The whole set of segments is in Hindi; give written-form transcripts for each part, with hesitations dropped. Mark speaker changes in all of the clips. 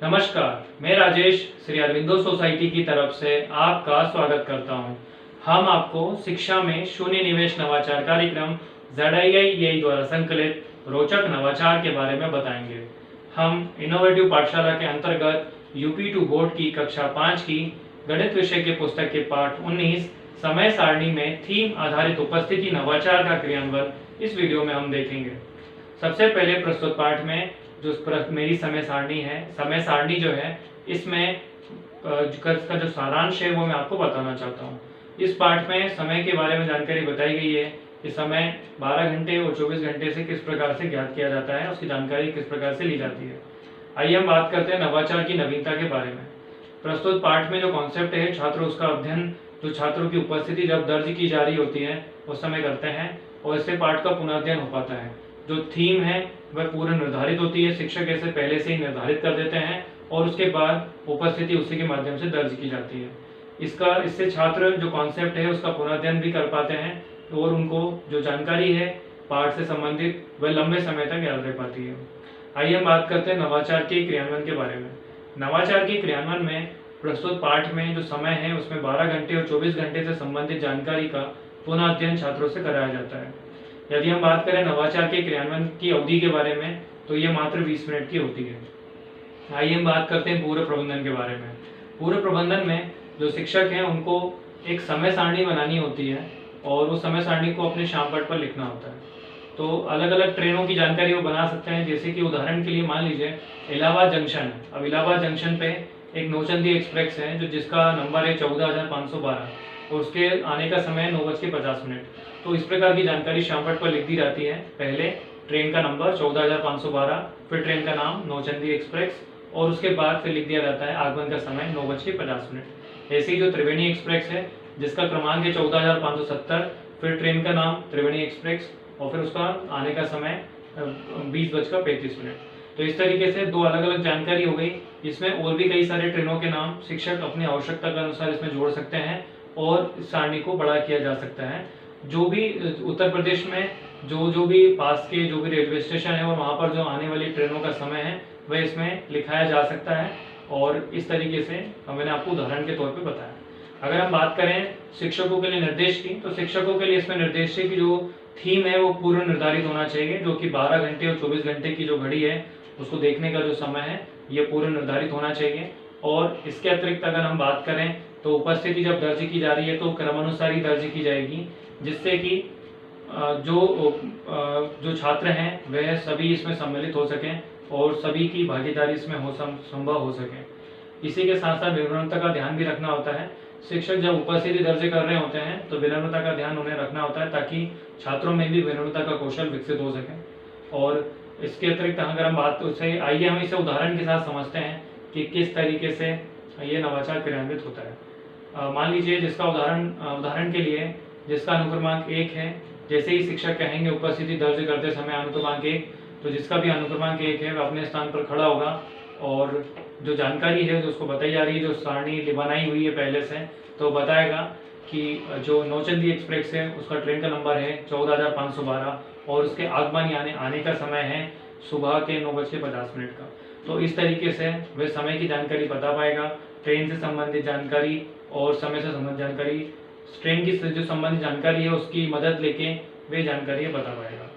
Speaker 1: नमस्कार, मैं राजेश श्री अरविंदो सोसाइटी की तरफ से आपका स्वागत करता हूं। हम आपको शिक्षा में शून्य निवेश नवाचार कार्यक्रम ZIIEI द्वारा संकलित रोचक नवाचार के बारे में बताएंगे। हम इनोवेटिव पाठशाला के अंतर्गत UP2 बोर्ड की कक्षा 5 की गणित विषय के पुस्तक के पाठ 19 समय सारणी में थीम आधारित उपस्थिति नवाचार का क्रियान्वयन इस वीडियो में हम देखेंगे। सबसे पहले प्रस्तुत पाठ में जो मेरी समय सारणी है, समय सारणी जो है इसमें इसका जो सारांश है वो मैं आपको बताना चाहता हूँ। इस पाठ में समय के बारे में जानकारी बताई गई है कि समय 12 घंटे और 24 घंटे से किस प्रकार से ज्ञात किया जाता है, उसकी जानकारी किस प्रकार से ली जाती है। आइए हम बात करते हैं नवाचार की नवीनता के बारे में। प्रस्तुत पाठ में जो कॉन्सेप्ट है, छात्र उसका अध्ययन जो छात्रों की उपस्थिति जब दर्ज की जा रही होती है उस समय करते हैं और इससे पाठ का पुनर्अध्ययन हो पाता है। जो थीम है वह पूर्व निर्धारित होती है, शिक्षक ऐसे पहले से ही निर्धारित कर देते हैं और उसके बाद उपस्थिति उसी के माध्यम से दर्ज की जाती है। इससे छात्र जो कॉन्सेप्ट है उसका पुनर्अध्ययन भी कर पाते हैं और उनको जो जानकारी है पाठ से संबंधित वह लंबे समय तक याद रह पाती है। आइए हम बात करते हैं नवाचार के क्रियान्वयन के बारे में। नवाचार के क्रियान्वयन में प्रस्तुत पाठ में जो समय है उसमें 12 घंटे और 24 घंटे से संबंधित जानकारी का पुनः अध्ययन छात्रों से कराया जाता है। यदि हम बात करें नवाचार के क्रियान्वयन की अवधि के बारे में तो ये मात्र 20 मिनट की होती है। आइए हम बात करते हैं पूर्व प्रबंधन के बारे में। पूर्व प्रबंधन में जो शिक्षक हैं उनको एक समय सारणी बनानी होती है और उस समय सारणी को अपने शामपट पर लिखना होता है। तो अलग अलग ट्रेनों की जानकारी वो बना सकते हैं, जैसे कि उदाहरण के लिए मान लीजिए इलाहाबाद जंक्शन है। अब इलाहाबाद जंक्शन पे एक नौचंदी एक्सप्रेस है जो जिसका नंबर है 14,512 और उसके आने का समय है 9:50। तो इस प्रकार की जानकारी शामपट पर लिख दी जाती है। पहले ट्रेन का नंबर 14,512, फिर ट्रेन का नाम नौचंदी एक्सप्रेस और उसके बाद फिर लिख दिया जाता है आगमन का समय 9:50। ऐसे ही जो त्रिवेणी एक्सप्रेस है जिसका क्रमांक है 14,570, फिर ट्रेन का नाम त्रिवेणी एक्सप्रेस और फिर उसका आने का समय 20:35। तो इस तरीके से दो अलग अलग जानकारी हो गई। इसमें और भी कई सारे ट्रेनों के नाम शिक्षक अपनी आवश्यकता के अनुसार इसमें जोड़ सकते हैं और इस सारणी को बड़ा किया जा सकता है। जो भी उत्तर प्रदेश में जो भी पास के जो भी रेलवे स्टेशन है और वहाँ पर जो आने वाली ट्रेनों का समय है वह इसमें लिखाया जा सकता है और इस तरीके से मैंने आपको उदाहरण के तौर पे बताया। अगर हम बात करें शिक्षकों के लिए निर्देश की, तो शिक्षकों के लिए इसमें निर्देश है कि जो थीम है वो पूर्व निर्धारित होना चाहिए, जो कि 12 घंटे और 24 घंटे की जो घड़ी है उसको देखने का जो समय है ये पूर्व निर्धारित होना चाहिए। और इसके अतिरिक्त अगर हम बात करें तो उपस्थिति जब दर्ज की जा रही है तो क्रमानुसार ही दर्ज की जाएगी, जिससे कि जो छात्र हैं वह सभी इसमें सम्मिलित हो सकें और सभी की भागीदारी इसमें संभव हो सके। इसी के साथ साथ विनम्रता का ध्यान भी रखना होता है। शिक्षक जब उपस्थिति दर्ज कर रहे होते हैं तो विनम्रता का ध्यान उन्हें रखना होता है ताकि छात्रों में भी विनम्रता का कौशल विकसित हो सके। और इसके अतिरिक्त अगर हम बात उसे आइए हम इसे उदाहरण के साथ समझते हैं कि किस तरीके से ये नवाचार क्रियान्वित होता है। मान लीजिए जिसका उदाहरण के लिए जिसका अनुक्रमांक 1 है, जैसे ही शिक्षक कहेंगे उपस्थिति दर्ज करते समय अनुक्रमांक 1, तो जिसका भी अनुक्रमांक 1 है वह अपने स्थान पर खड़ा होगा और जो जानकारी है जो उसको बताई जा रही है, जो सारणी बनाई हुई है पहले से, तो बताएगा कि जो नौचंदी एक्सप्रेस है उसका ट्रेन का नंबर है 14,512 और उसके आगमन यानी आने का समय है सुबह के 9:50 का। तो इस तरीके से वह समय की जानकारी बता पाएगा, ट्रेन से संबंधित जानकारी और समय से संबंधित जानकारी, ट्रेन की जो संबंधित जानकारी है उसकी मदद लेके वे जानकारी बता पाएगा।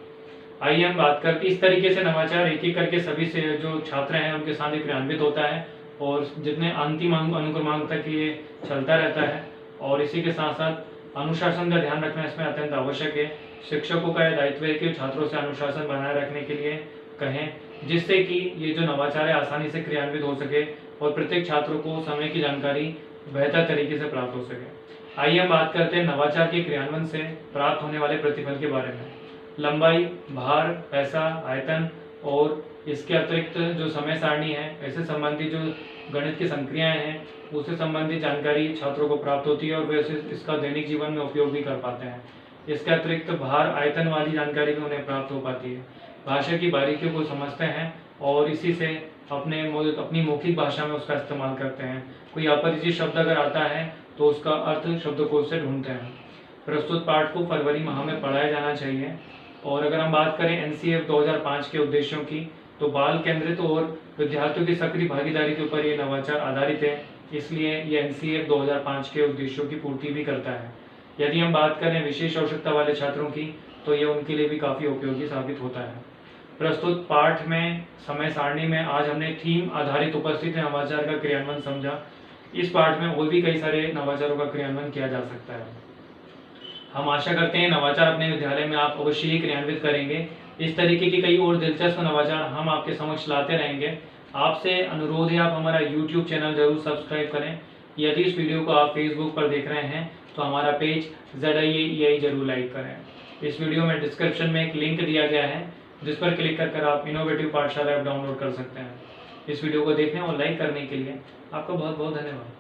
Speaker 1: आइए हम बात करते इस तरीके से नवाचार एक एक करके सभी से जो छात्र हैं उनके साथ क्रियान्वित होता है और जितने अंतिम अनुक्रमांक तक ये चलता रहता है। और इसी के साथ साथ अनुशासन का ध्यान रखना इसमें अत्यंत आवश्यक है। शिक्षकों का यह दायित्व है कि छात्रों से अनुशासन बनाए रखने के लिए कहें, जिससे कि ये जो नवाचार है आसानी से क्रियान्वित हो सके और प्रत्येक छात्र को समय की जानकारी बेहतर तरीके से प्राप्त हो सके। आइए हम बात करते हैं नवाचार के क्रियान्वयन से प्राप्त होने वाले प्रतिफल के बारे में। लंबाई, भार, पैसा, आयतन और इसके अतिरिक्त जो समय सारणी है, ऐसे संबंधित जो गणित की संक्रियाएं हैं उससे संबंधित जानकारी छात्रों को प्राप्त होती है और वे इसका दैनिक जीवन में उपयोग भी कर पाते हैं। इसके अतिरिक्त भार, आयतन वाली जानकारी भी उन्हें प्राप्त हो पाती है। भाषा की बारीकियों को समझते हैं और इसी से अपनी मौखिक भाषा में उसका इस्तेमाल करते हैं। कोई अपरिचित शब्द अगर आता है तो उसका अर्थ शब्दकोश से ढूंढते हैं। प्रस्तुत पाठ को फरवरी माह में पढ़ाया जाना चाहिए। और अगर हम बात करें NCF 2005 के उद्देश्यों की, तो बाल केंद्रित और विद्यार्थियों की सक्रिय भागीदारी के ऊपर ये नवाचार आधारित है, इसलिए ये एनसीएफ 2005 के उद्देश्यों की पूर्ति भी करता है। यदि हम बात करें विशेष आवश्यकता वाले छात्रों की, तो ये उनके लिए भी काफ़ी उपयोगी साबित होता है। प्रस्तुत पाठ में समय सारणी में आज हमने थीम आधारित उपस्थित नवाचार का क्रियान्वयन समझा। इस पाठ में और भी कई सारे नवाचारों का क्रियान्वयन किया जा सकता है। हम आशा करते हैं नवाचार अपने विद्यालय में आप अवश्य ही क्रियान्वित करेंगे। इस तरीके की कई और दिलचस्प नवाचार हम आपके समक्ष लाते रहेंगे। आपसे अनुरोध है आप हमारा YouTube चैनल जरूर सब्सक्राइब करें। यदि इस वीडियो को आप Facebook पर देख रहे हैं तो हमारा पेज ZIAEI जरूर लाइक करें। इस वीडियो में डिस्क्रिप्शन में एक लिंक दिया गया है जिस पर क्लिक कर आप इनोवेटिव पाठशाला ऐप डाउनलोड कर सकते हैं। इस वीडियो को देखने और लाइक करने के लिए आपका बहुत बहुत धन्यवाद।